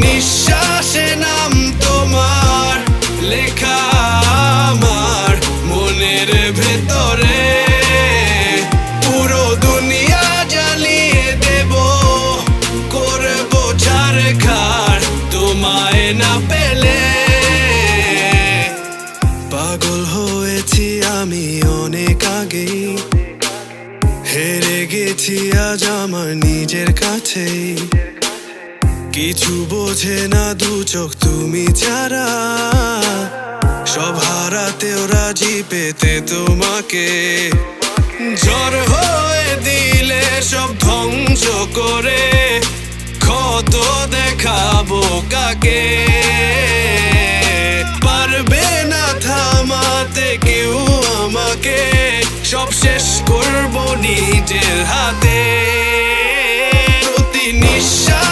নিঃশ্বাসে নাম তোমার লেখা আমার মনের ভেতরে। পুরো দুনিয়া জ্বালিয়ে দেব, করবো ছারখার তোমায় না পেলে। পাগল হয়েছি আমি অনেক আগেই, হেরে গেছি আজ আমার নিজের কাছেই। কিছু বোঝে না দু চোখ তুমি ছাড়া, সব হারাতেও রাজি পেতে তোমাকে। ঝড় হয়ে দিলে সব ধ্বংস করে ক্ষত দেখাবো কাকে। পারবে না থামাতে কেউ আমাকে, সব শেষ করবো নিজের হাতে।